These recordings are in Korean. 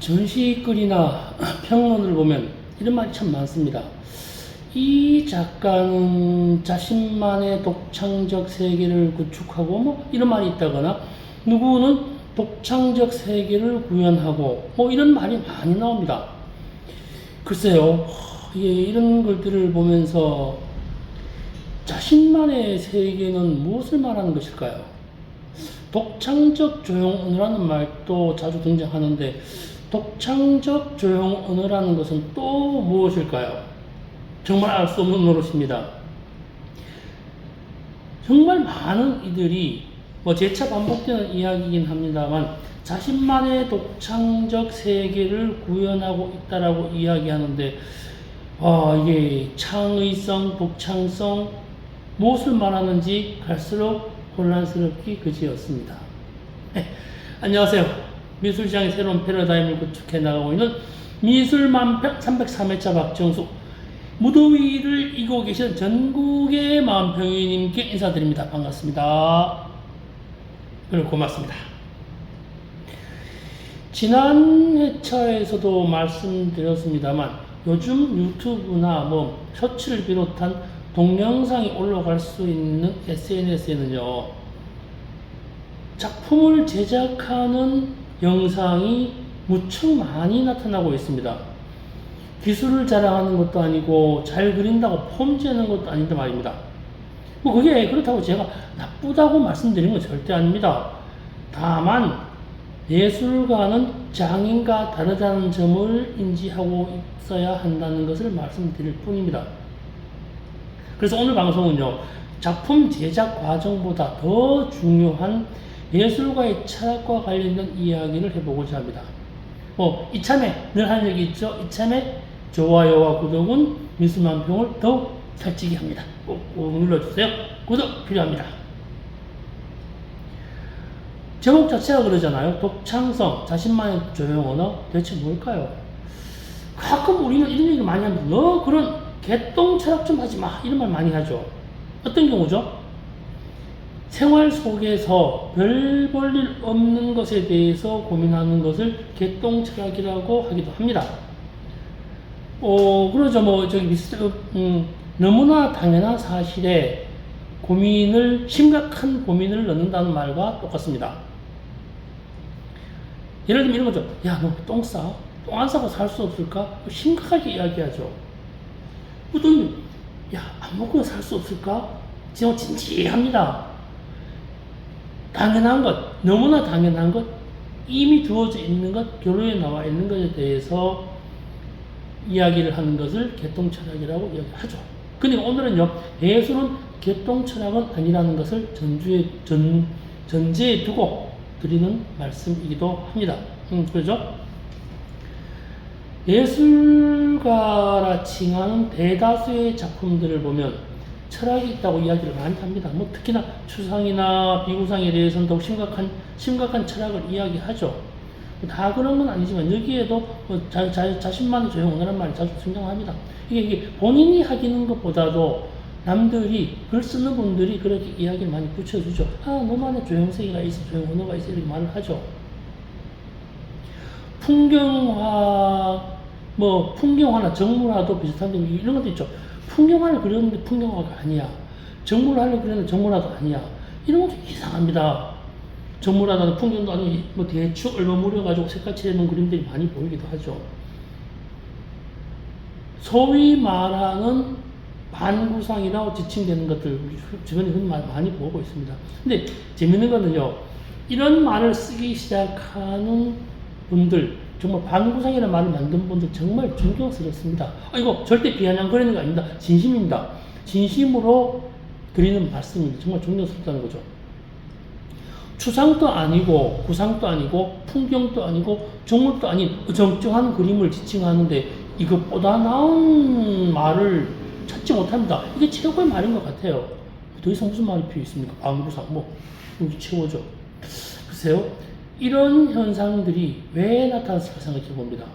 전시글이나 평론을 보면 이런 말이 참 많습니다. 이 작가는 자신만의 독창적 세계를 구축하고 이런 말이 있다거나 누구는 독창적 세계를 구현하고 이런 말이 많이 나옵니다. 글쎄요, 이런 글들을 보면서 자신만의 세계는 무엇을 말하는 것일까요? 독창적 조형 언어라는 말도 자주 등장하는데 독창적 조형 언어라는 것은 또 무엇일까요? 정말 알 수 없는 노릇입니다. 정말 많은 이들이 재차 반복되는 이야기이긴 합니다만 자신만의 독창적 세계를 구현하고 있다라고 이야기하는데 이게 창의성, 독창성 무엇을 말하는지 갈수록 혼란스럽기 그지없습니다. 안녕하세요. 미술시장의 새로운 패러다임을 구축해 나가고 있는 미술만평 303회차 박정수, 무더위를 이고 계신 전국의 만평이님께 인사드립니다. 반갑습니다. 그리고 고맙습니다. 지난 회차에서도 말씀드렸습니다만 요즘 유튜브나 셔츠를 비롯한 동영상이 올라갈 수 있는 SNS에는요, 작품을 제작하는 영상이 무척 많이 나타나고 있습니다. 기술을 자랑하는 것도 아니고 잘 그린다고 폼지는 것도 아닌데 말입니다. 그게 그렇다고 제가 나쁘다고 말씀드리는 건 절대 아닙니다. 다만 예술가는 장인과 다르다는 점을 인지하고 있어야 한다는 것을 말씀드릴 뿐입니다. 그래서 오늘 방송은요, 작품 제작 과정보다 더 중요한 예술가의 철학과 관련된 이야기를 해보고자 합니다. 이참에 늘 하는 얘기 있죠. 이참에 좋아요와 구독은 미술만평을 더욱 살찌게 합니다. 꼭 눌러주세요. 구독 필요합니다. 제목 자체가 그러잖아요. 독창성, 자신만의 조형 언어. 대체 뭘까요? 가끔 우리는 이런 얘기 많이 합니다. 너 그런 개똥 철학 좀 하지 마. 이런 말 많이 하죠. 어떤 경우죠? 생활 속에서 별 볼 일 없는 것에 대해서 고민하는 것을 개똥 철학이라고 하기도 합니다. 그러죠. 너무나 당연한 사실에 심각한 고민을 넣는다는 말과 똑같습니다. 예를 들면 이런 거죠. 야, 너 똥 싸? 똥 안 싸고 살 수 없을까? 심각하게 이야기하죠. 또, 야, 아무거나 살 수 없을까? 지금 진지합니다. 당연한 것, 너무나 당연한 것, 이미 두어져 있는 것, 교로에 나와 있는 것에 대해서 이야기를 하는 것을 개똥철학이라고 이야기하죠. 근데 오늘은요, 예술은 개똥철학은 아니라는 것을 전제에 두고 드리는 말씀이기도 합니다. 그렇죠? 예술가라 칭하는 대다수의 작품들을 보면 철학이 있다고 이야기를 많이 합니다. 특히나 추상이나 비구상에 대해서는 더욱 심각한 철학을 이야기하죠. 다 그런 건 아니지만 여기에도 자신만의 조형 언어라는 말이 자주 등장합니다. 이게 본인이 하기는 것보다도 남들이, 글 쓰는 분들이 그렇게 이야기를 많이 붙여주죠. 너만의 조형세계가 있어, 조형 언어가 있어, 이렇게 말을 하죠. 풍경화나 정물화도 비슷한데 이런 것도 있죠. 풍경화를 그렸는데 풍경화가 아니야. 정물화를 그렸는데 정물화도 아니야. 이런 것도 이상합니다. 정물화나 풍경도 아니고 대충 얼버무려가지고 색깔 칠해놓은 그림들이 많이 보이기도 하죠. 소위 말하는 반구상이라고 지칭되는 것들 우리 주변에 흔히 많이 보고 있습니다. 근데 재밌는 거는요, 이런 말을 쓰기 시작하는 분들, 정말 반구상이라는 말을 만든 분들 정말 존경스럽습니다. 이거 절대 비아냥거리는 거 아닙니다. 진심입니다. 진심으로 드리는 말씀입니다. 정말 존경스럽다는 거죠. 추상도 아니고 구상도 아니고 풍경도 아니고 정물도 아닌 어정쩡한 그림을 지칭하는데 이것보다 나은 말을 찾지 못합니다. 이게 최고의 말인 것 같아요. 더 이상 무슨 말이 필요 있습니까? 반구상 여기 최고죠. 글쎄요, 이런 현상들이 왜 나타났을까 생각해 봅니다.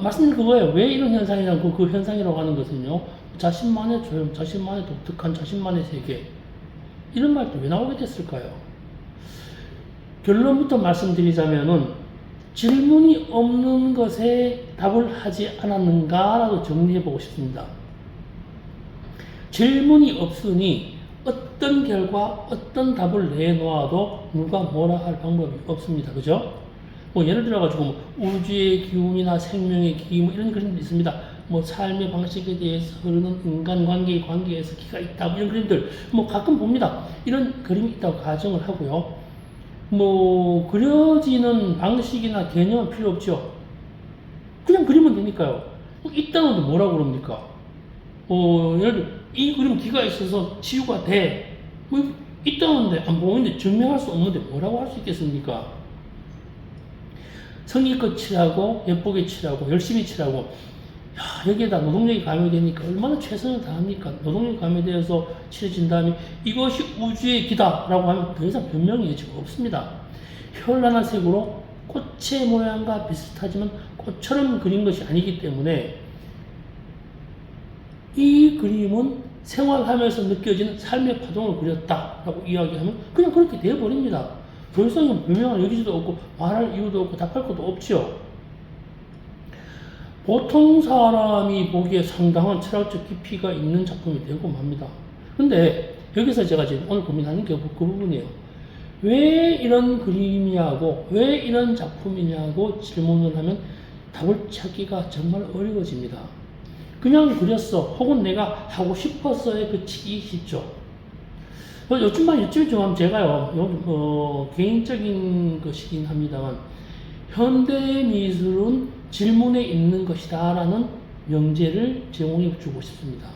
말씀드린 그거예요. 왜 이런 현상이냐고, 그 현상이라고 하는 것은요, 자신만의 조형, 자신만의 독특한 자신만의 세계, 이런 말도 왜 나오게 됐을까요? 결론부터 말씀드리자면은 질문이 없는 것에 답을 하지 않았는가라도 정리해 보고 싶습니다. 질문이 없으니 어떤 결과, 어떤 답을 내놓아도 누가 뭐라 할 방법이 없습니다. 그죠? 뭐 예를 들어가지고 뭐 우주의 기운이나 생명의 기운 이런 그림도 있습니다. 뭐 삶의 방식에 대해서 흐르는 인간관계의 관계에서 기가 있다. 뭐 이런 그림들 뭐 가끔 봅니다. 이런 그림이 있다고 가정을 하고요. 뭐 그려지는 방식이나 개념은 필요 없죠. 그냥 그리면 되니까요. 있다는데 뭐라고 그럽니까? 예를 들어 이 그림 기가 있어서 치유가 돼. 뭐 있다는데 안 보이는데 증명할 수 없는데 뭐라고 할 수 있겠습니까? 성의껏 칠하고 예쁘게 칠하고 열심히 칠하고 여기에다 노동력이 가미되니까 얼마나 최선을 다합니까? 노동력이 가미되어서 칠해진 다음에 이것이 우주의 기다 라고 하면 더 이상 변명의 여지가 없습니다. 현란한 색으로 꽃의 모양과 비슷하지만 꽃처럼 그린 것이 아니기 때문에 이 그림은 생활하면서 느껴지는 삶의 파동을 그렸다라고 이야기하면 그냥 그렇게 되어버립니다. 더 이상 변명할 여지도 없고 말할 이유도 없고 답할 것도 없죠. 보통 사람이 보기에 상당한 철학적 깊이가 있는 작품이 되고 맙니다. 근데 여기서 제가 지금 오늘 고민하는 게 그 부분이에요. 왜 이런 그림이냐고, 왜 이런 작품이냐고 질문을 하면 답을 찾기가 정말 어려워집니다. 그냥 그렸어, 혹은 내가 하고 싶었어에 그치기 쉽죠. 요즘만 여쭤보면 제가요, 개인적인 것이긴 합니다만, 현대 미술은 질문에 있는 것이다 라는 명제를 제공해 주고 싶습니다.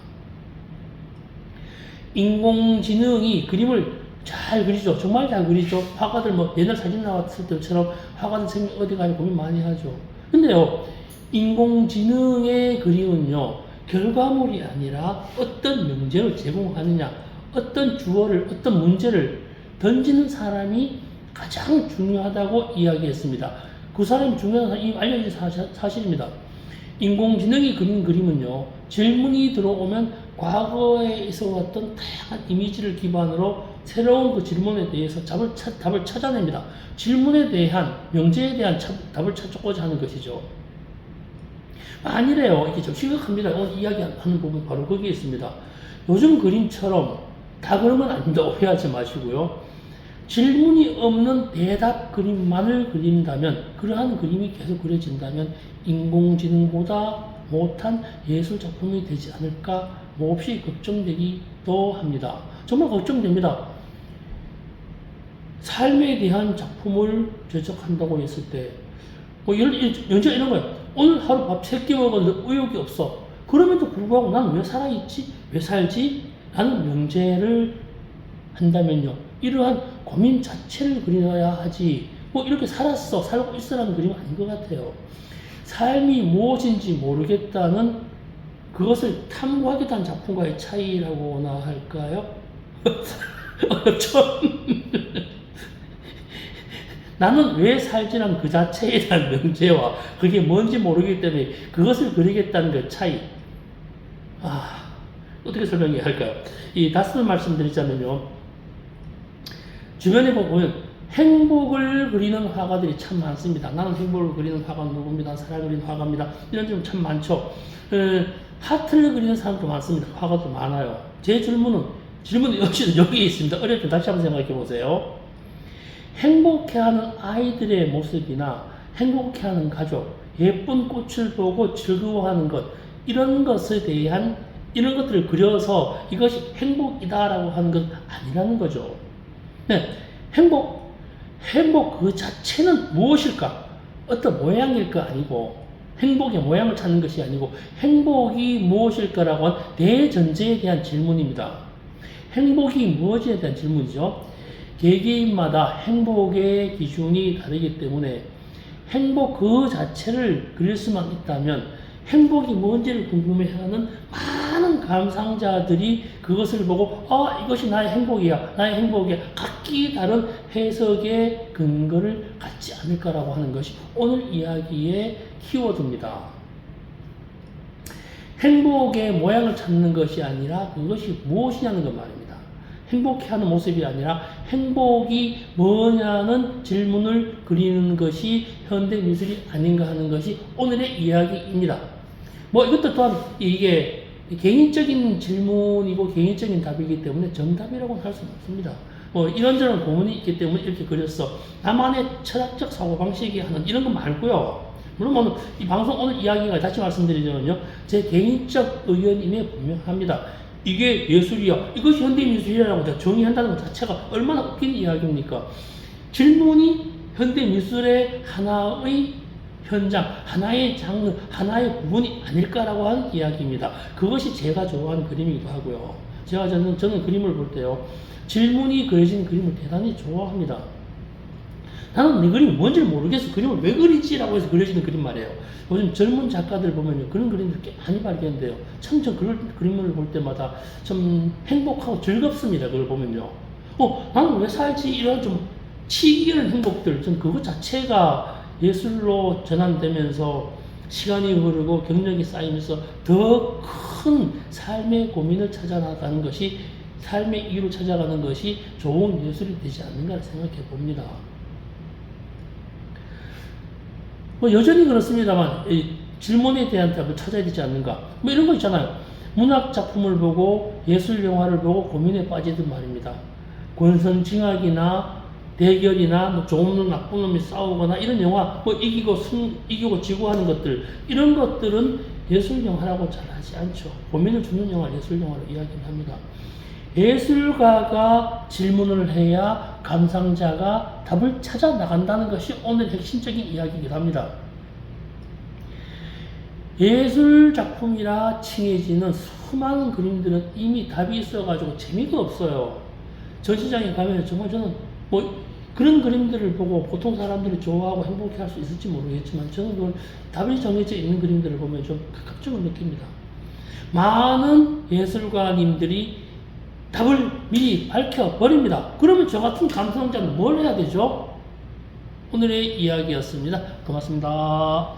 인공지능이 그림을 잘 그리죠. 정말 잘 그리죠. 화가들 뭐 옛날 사진 나왔을 때처럼 화가들 생각 어디 가냐 고민 많이 하죠. 근데요, 인공지능의 그림은요, 결과물이 아니라 어떤 명제를 제공하느냐, 어떤 주어를, 어떤 문제를 던지는 사람이 가장 중요하다고 이야기했습니다. 그 사람이 중요한 이미 알려진 사실입니다. 인공지능이 그린 그림은요, 질문이 들어오면 과거에 있어 왔던 다양한 이미지를 기반으로 새로운 그 질문에 대해서 답을 찾아냅니다. 질문에 대한, 명제에 대한 답을 찾고자 하는 것이죠. 아니래요. 이게 좀 심각합니다. 오늘 이야기하는 부분 바로 거기에 있습니다. 요즘 그림처럼 다 그러면 안 된다 오해하지 마시고요. 질문이 없는 대답 그림만을 그린다면, 그러한 그림이 계속 그려진다면 인공지능보다 못한 예술작품이 되지 않을까 몹시 걱정되기도 합니다. 정말 걱정됩니다. 삶에 대한 작품을 제작한다고 했을 때, 연주가 이런 거예요. 오늘 하루 밥 3끼 먹었는데 의욕이 없어. 그럼에도 불구하고 난 왜 살아있지? 왜 살지? 라는 명제를 한다면요, 이러한 고민 자체를 그려야 하지, 이렇게 살고 있어라는 그림은 아닌 것 같아요. 삶이 무엇인지 모르겠다는 그것을 탐구하겠다는 작품과의 차이라고나 할까요? 나는 왜 살지라는 그 자체에 대한 명제와 그게 뭔지 모르기 때문에 그것을 그리겠다는 그 차이. 어떻게 설명해야 할까요? 이 다스를 말씀드리자면요, 주변에 보면 행복을 그리는 화가들이 참 많습니다. 나는 행복을 그리는 화가 누굽니다. 사랑을 그리는 화가입니다. 이런 점 참 많죠. 하트를 그리는 사람도 많습니다. 화가도 많아요. 제 질문은 역시 여기에 있습니다. 어릴 때 다시 한번 생각해 보세요. 행복해하는 아이들의 모습이나 행복해하는 가족, 예쁜 꽃을 보고 즐거워하는 것, 이런 것에 대한 이런 것들을 그려서 이것이 행복이다라고 하는 것 아니라는 거죠. 네, 행복 그 자체는 무엇일까? 어떤 모양일까 아니고, 행복의 모양을 찾는 것이 아니고 행복이 무엇일까라고 한 대전제에 대한 질문입니다. 행복이 무엇에 대한 질문이죠. 개개인마다 행복의 기준이 다르기 때문에 행복 그 자체를 그릴 수만 있다면 행복이 뭔지를 궁금해하는 많은 감상자들이 그것을 보고 이것이 나의 행복이야, 나의 행복이야, 각기 다른 해석의 근거를 갖지 않을까라고 하는 것이 오늘 이야기의 키워드입니다. 행복의 모양을 찾는 것이 아니라 그것이 무엇이냐는 것 말입니다. 행복해하는 모습이 아니라 행복이 뭐냐는 질문을 그리는 것이 현대미술이 아닌가 하는 것이 오늘의 이야기입니다. 뭐 이것도 또한 이게 개인적인 질문이고 개인적인 답이기 때문에 정답이라고는 할 수는 없습니다. 뭐 이런저런 고민이 있기 때문에 이렇게 그렸어. 나만의 철학적 사고방식이 하는 이런 거 말고요. 물론 오늘 이 방송 오늘 이야기가 다시 말씀드리자면요. 제 개인적 의견임에 분명합니다. 이게 예술이야. 이것이 현대미술이라고 정의한다는 것 자체가 얼마나 웃긴 이야기입니까? 질문이 현대미술의 하나의 현장, 하나의 장르, 하나의 부분이 아닐까라고 하는 이야기입니다. 그것이 제가 좋아하는 그림이기도 하고요. 저는 그림을 볼 때요. 질문이 그려진 그림을 대단히 좋아합니다. 나는 내 그림이 뭔지 모르겠어. 그림을 왜 그리지라고 해서 그려지는 그림 말이에요. 요즘 젊은 작가들 보면요. 그런 그림들 꽤 많이 발견돼요. 참 저 그런 그림을 볼 때마다 좀 행복하고 즐겁습니다. 그걸 보면요. 나는 왜 살지? 이런 좀 치이는 행복들. 전 그것 자체가 예술로 전환되면서 시간이 흐르고 경력이 쌓이면서 더 큰 삶의 고민을 찾아나가는 것이 삶의 이유를 찾아가는 것이 좋은 예술이 되지 않는가 생각해 봅니다. 뭐 여전히 그렇습니다만 질문에 대한 답을 찾아야 되지 않는가 뭐 이런 거 있잖아요. 문학 작품을 보고 예술 영화를 보고 고민에 빠지든 말입니다. 권선징악이나 대결이나 뭐 좋은 놈 나쁜 놈이 싸우거나 이런 영화 뭐 이기고 지고 하는 것들 이런 것들은 예술 영화라고 잘 하지 않죠. 고민을 주는 영화를 예술 영화로 이야기를 합니다. 예술가가 질문을 해야 감상자가 답을 찾아 나간다는 것이 오늘 핵심적인 이야기이기도 합니다. 예술 작품이라 칭해지는 수많은 그림들은 이미 답이 있어가지고 재미가 없어요. 전시장에 가면 정말 저는 뭐 그런 그림들을 보고 보통 사람들이 좋아하고 행복해 할 수 있을지 모르겠지만 저는 그걸 답이 정해져 있는 그림들을 보면 좀 가깝적으로 느낍니다. 많은 예술가님들이 답을 미리 밝혀버립니다. 그러면 저 같은 감상자는 뭘 해야 되죠? 오늘의 이야기였습니다. 고맙습니다.